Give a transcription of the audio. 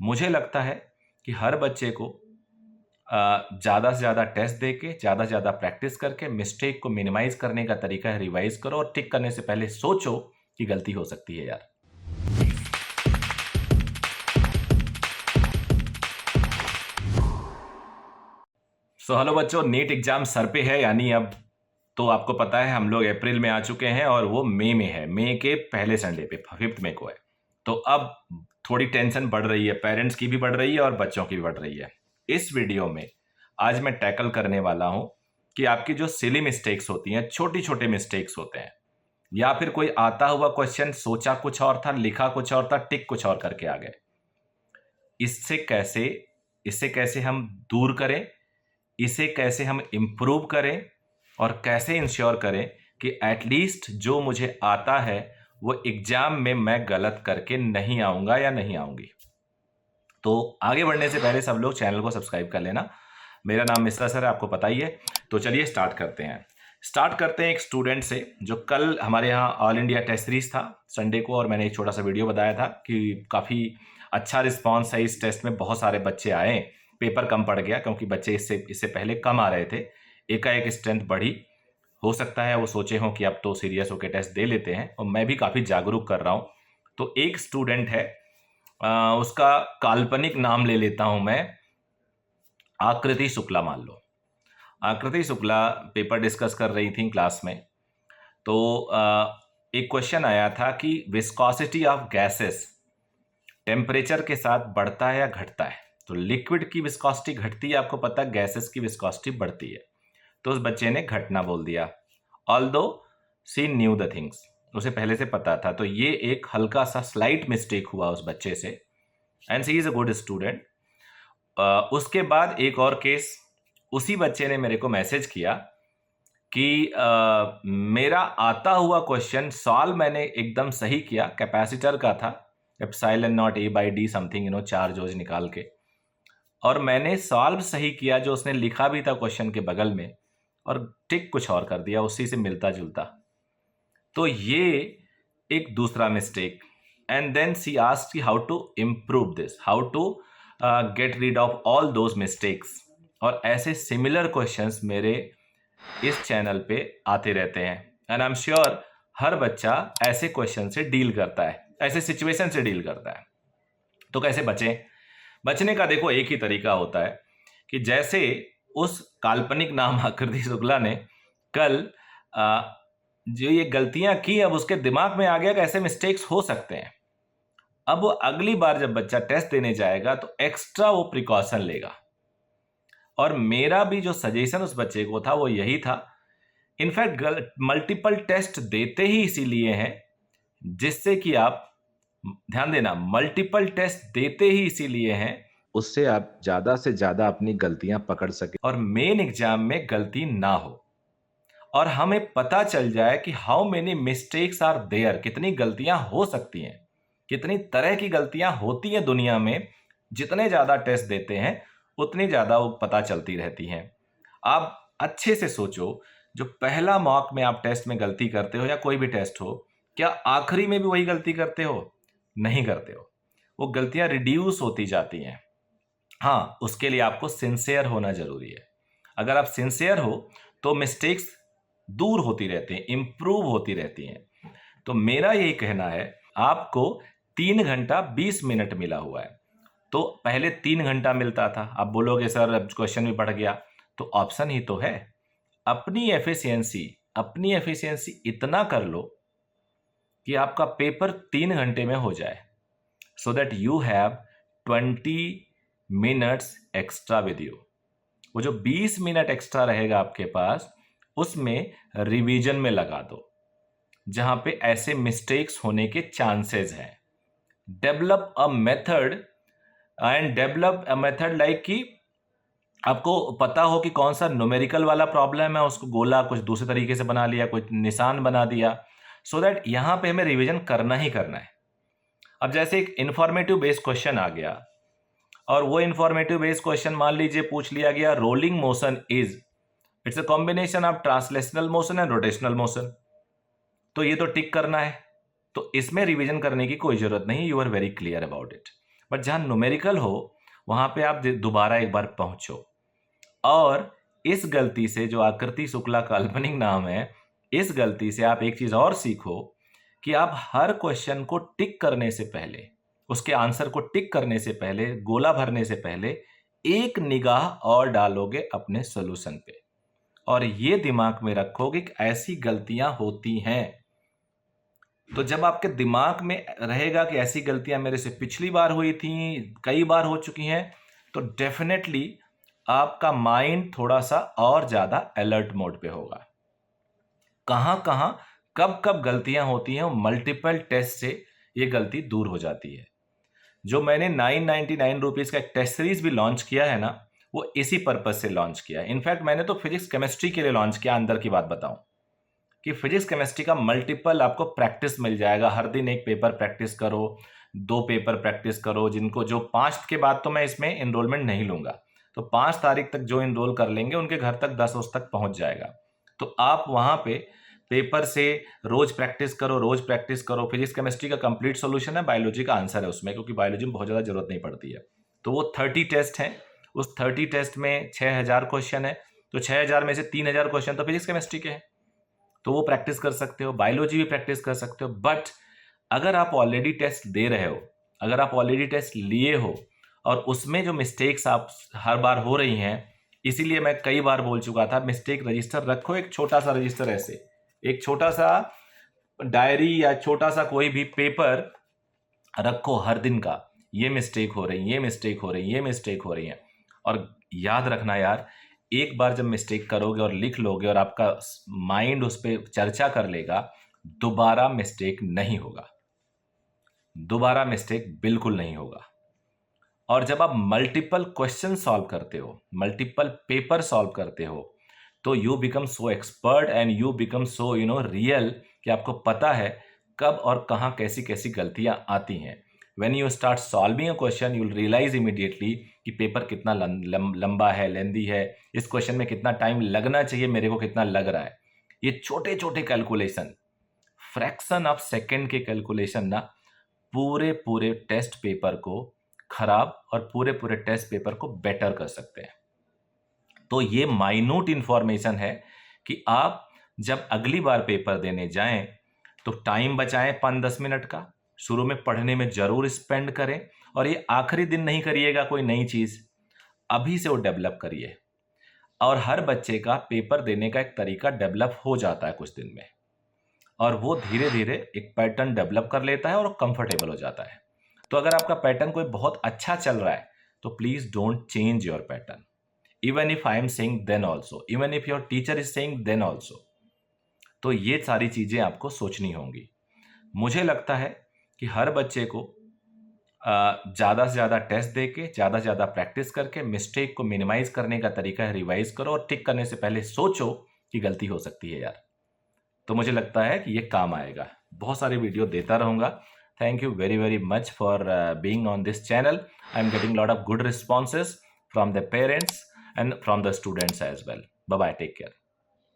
मुझे लगता है कि हर बच्चे को ज़्यादा से ज़्यादा टेस्ट दे के, ज़्यादा से ज़्यादा प्रैक्टिस करके मिस्टेक को मिनिमाइज करने का तरीका है रिवाइज करो, और टिक करने से पहले सोचो कि गलती हो सकती है यार। हेलो बच्चों, नीट एग्जाम सर पे है, यानी अब तो आपको पता है हम लोग अप्रैल में आ चुके हैं और वो मई में है, मई के पहले संडे पे 5 मई को है। तो अब थोड़ी टेंशन बढ़ रही है, पेरेंट्स की भी बढ़ रही है और बच्चों की भी बढ़ रही है। इस वीडियो में आज मैं टैकल करने वाला हूं कि आपकी जो सिली मिस्टेक्स होती हैं, छोटी छोटे मिस्टेक्स होते हैं, या फिर कोई आता हुआ क्वेश्चन सोचा कुछ और था, लिखा कुछ और था, टिक कुछ और करके आ गए, इससे कैसे हम दूर करें, इसे कैसे हम इम्प्रूव करें, और कैसे इंश्योर करें कि एटलीस्ट जो मुझे आता है वो एग्जाम में मैं गलत करके नहीं आऊंगा या नहीं आऊंगी। तो आगे बढ़ने से पहले सब लोग चैनल को सब्सक्राइब कर लेना। मेरा नाम मिश्रा सर है, आपको पता ही है। तो चलिए स्टार्ट करते हैं एक स्टूडेंट से जो कल हमारे यहाँ ऑल इंडिया टेस्ट सीरीज था संडे को, और मैंने एक छोटा सा वीडियो बताया था कि काफ़ी अच्छा रिस्पॉन्स है इस टेस्ट में, बहुत सारे बच्चे आए, पेपर कम पड़ गया क्योंकि बच्चे इससे पहले कम आ रहे थे, एकाएक स्ट्रेंथ बढ़ी। हो सकता है वो सोचे हों कि अब तो सीरियस होकर टेस्ट दे लेते हैं, और मैं भी काफ़ी जागरूक कर रहा हूँ। तो एक स्टूडेंट है, उसका काल्पनिक नाम ले लेता हूँ मैं, आकृति शुक्ला मान लो। आकृति शुक्ला पेपर डिस्कस कर रही थी क्लास में, तो एक क्वेश्चन आया था कि विस्कोसिटी ऑफ गैसेस टेम्परेचर के साथ बढ़ता है या घटता है। तो लिक्विड की विस्कोसिटी घटती है, आपको पता है, गैसेस की विस्कोसिटी बढ़ती है। तो उस बच्चे ने घटना बोल दिया, although she knew the things, उसे पहले से पता था। तो ये एक हल्का सा स्लाइट मिस्टेक हुआ उस बच्चे से, and she is a good student. उसके बाद एक और केस, उसी बच्चे ने मेरे को मैसेज किया कि मेरा आता हुआ क्वेश्चन सॉल्व मैंने एकदम सही किया, कैपेसिटर का था, epsilon not A by D something, charge was निकाल के, और मैंने सॉल्व सही किया जो उसने लिखा भी था क्वेश्चन के बगल में, और टिक कुछ और कर दिया उसी से मिलता जुलता। तो ये एक दूसरा mistake. And then she asked how to improve this, how to get rid of all those mistakes. और ऐसे सिमिलर क्वेश्चंस मेरे इस चैनल पे आते रहते हैं, एंड आई एम श्योर हर बच्चा ऐसे क्वेश्चन से डील करता है, ऐसे सिचुएशन से डील करता है। तो कैसे बचें? बचने का देखो एक ही तरीका होता है कि जैसे उस काल्पनिक नाम आकृति शुक्ला ने कल जो ये गलतियां की, अब उसके दिमाग में आ गया कि ऐसे मिस्टेक्स हो सकते हैं। अब वो अगली बार जब बच्चा टेस्ट देने जाएगा तो एक्स्ट्रा वो प्रिकॉशन लेगा। और मेरा भी जो सजेशन उस बच्चे को था वो यही था, इनफैक्ट मल्टीपल टेस्ट देते ही इसीलिए हैं जिससे कि आप, ध्यान देना, मल्टीपल टेस्ट देते ही इसीलिए हैं उससे आप ज्यादा से ज्यादा अपनी गलतियां पकड़ सके और मेन एग्जाम में गलती ना हो, और हमें पता चल जाए कि how many mistakes are there, कितनी गलतियां हो सकती हैं, कितनी तरह की गलतियां होती हैं दुनिया में। जितने ज्यादा टेस्ट देते हैं उतनी ज्यादा वो पता चलती रहती हैं। आप अच्छे से सोचो, जो पहला मॉक में आप टेस्ट में गलती करते हो या कोई भी टेस्ट हो, क्या आखिरी में भी वही गलती करते हो? नहीं करते हो, वो गलतियां रिड्यूस होती जाती हैं। हाँ, उसके लिए आपको सिंसियर होना जरूरी है। अगर आप सिंसियर हो तो मिस्टेक्स दूर होती रहती हैं, इंप्रूव होती रहती हैं। तो मेरा यही कहना है, आपको 3 घंटा 20 मिनट मिला हुआ है, तो पहले 3 घंटा मिलता था। आप बोलोगे सर अब क्वेश्चन भी बढ़ गया, तो ऑप्शन ही तो है, अपनी एफिशिएंसी इतना कर लो कि आपका पेपर 3 घंटे में हो जाए, so that you have 20 minutes extra with you. वो जो 20 मिनट एक्स्ट्रा रहेगा आपके पास, उसमें रिवीजन में लगा दो जहां पे ऐसे मिस्टेक्स होने के चांसेस हैं। डेवलप अ मेथड लाइक कि आपको पता हो कि कौन सा न्यूमेरिकल वाला प्रॉब्लम है, उसको गोला कुछ दूसरे तरीके से बना लिया, कुछ निशान बना दिया, सो दैट यहां पे हमें रिवीजन करना ही करना है। अब जैसे एक इंफॉर्मेटिव बेस्ड क्वेश्चन आ गया, और वो इंफॉर्मेटिव बेस्ड क्वेश्चन मान लीजिए पूछ लिया गया, rolling motion it's a combination of translational motion and rotational motion, तो ये तो टिक करना है, तो इसमें रिवीजन करने की कोई जरूरत नहीं, you are very clear about it. But जहाँ न्यूमेरिकल हो वहाँ पे आप दोबारा एक बार पहुँचो। और इस गलती से, जो आकृति शुक्ला काल्पनिक नाम है, इस गलती से आप एक चीज़ और सीखो कि आप हर क्वेश्चन को टिक करने से पहले, उसके आंसर को टिक करने से पहले, गोला भरने से पहले एक निगाह और डालोगे अपने सॉल्यूशन पे, और ये दिमाग में रखोगे कि ऐसी गलतियां होती हैं। तो जब आपके दिमाग में रहेगा कि ऐसी गलतियां मेरे से पिछली बार हुई थी, कई बार हो चुकी हैं, तो डेफिनेटली आपका माइंड थोड़ा सा और ज्यादा अलर्ट मोड पे होगा। कहां कहां कब कब गलतियां होती हैं, मल्टीपल टेस्ट से ये गलती दूर हो जाती है। जो मैंने 999 रुपीज़ का एक टेस्ट सीरीज भी लॉन्च किया है ना, वो इसी पर्पज से लॉन्च किया है। इनफैक्ट मैंने तो फिजिक्स केमिस्ट्री के लिए लॉन्च किया। अंदर की बात बताऊं कि फिजिक्स केमिस्ट्री का मल्टीपल आपको प्रैक्टिस मिल जाएगा। हर दिन एक पेपर प्रैक्टिस करो, 2 पेपर प्रैक्टिस करो। जिनको जो 5 के बाद तो मैं इसमें एनरोलमेंट नहीं लूंगा, तो 5 तारीख तक जो एनरोल कर लेंगे उनके घर तक 10 तक पहुंच जाएगा। तो आप वहां पे पेपर से रोज प्रैक्टिस करो, रोज प्रैक्टिस करो। फिजिक्स केमिस्ट्री का कंप्लीट सॉल्यूशन है, बायोलॉजी का आंसर है उसमें, क्योंकि बायोलॉजी में बहुत ज़्यादा जरूरत नहीं पड़ती है। तो वो 30 टेस्ट हैं, उस 30 टेस्ट में 6000 क्वेश्चन है, तो 6000 में से 3000 क्वेश्चन तो फिजिक्स केमिस्ट्री के हैं, तो वो प्रैक्टिस कर सकते हो। बायोलॉजी भी प्रैक्टिस कर सकते हो। बट अगर आप ऑलरेडी टेस्ट दे रहे हो, अगर आप ऑलरेडी टेस्ट लिए हो और उसमें जो मिस्टेक्स आप हर बार हो रही हैं, इसीलिए मैं कई बार बोल चुका था, मिस्टेक रजिस्टर रखो, एक छोटा सा रजिस्टर, ऐसे एक छोटा सा डायरी या छोटा सा कोई भी पेपर रखो हर दिन का, ये मिस्टेक हो रही, ये मिस्टेक हो रही, ये मिस्टेक हो रही है। और याद रखना यार, एक बार जब मिस्टेक करोगे और लिख लोगे और आपका माइंड उस पर चर्चा कर लेगा, दोबारा मिस्टेक नहीं होगा, दोबारा मिस्टेक बिल्कुल नहीं होगा। और जब आप मल्टीपल क्वेश्चन सॉल्व करते हो, मल्टीपल पेपर सॉल्व करते हो, तो you become so expert and you become so real कि आपको पता है कब और कहाँ कैसी कैसी गलतियां आती हैं। When you start solving a question, you will realise immediately कि पेपर कितना लंबा है, लेंदी है, इस क्वेश्चन में कितना टाइम लगना चाहिए, मेरे को कितना लग रहा है। ये छोटे छोटे कैलकुलेशन, फ्रैक्शन ऑफ सेकेंड के कैलकुलेशन ना पूरे पूरे टेस्ट पेपर को खराब और पूरे पूरे टेस्ट पेपर को बेटर कर सकते हैं। तो ये माइन्यूट इंफॉर्मेशन है कि आप जब अगली बार पेपर देने जाएं तो टाइम बचाएं 5-10 मिनट का, शुरू में पढ़ने में जरूर स्पेंड करें, और ये आखिरी दिन नहीं करिएगा कोई नई चीज, अभी से वो डेवलप करिए। और हर बच्चे का पेपर देने का एक तरीका डेवलप हो जाता है कुछ दिन में, और वो धीरे धीरे एक पैटर्न डेवलप कर लेता है और कंफर्टेबल हो जाता है। तो अगर आपका पैटर्न कोई बहुत अच्छा चल रहा है तो please don't change your pattern, even if I am saying then also, even if your teacher is saying then also। तो ये सारी चीजें आपको सोचनी होंगी। मुझे लगता है कि हर बच्चे को ज़्यादा से ज़्यादा टेस्ट दे के, ज़्यादा से ज़्यादा प्रैक्टिस करके मिस्टेक को मिनिमाइज करने का तरीका है रिवाइज करो, और टिक करने से पहले सोचो कि गलती हो सकती है यार। तो मुझे लगता है कि ये काम आएगा। बहुत सारे वीडियो देता रहूँगा। Thank you very very much for being on this channel. I am getting lot of good responses from the parents and from the students as well. Bye bye, take care.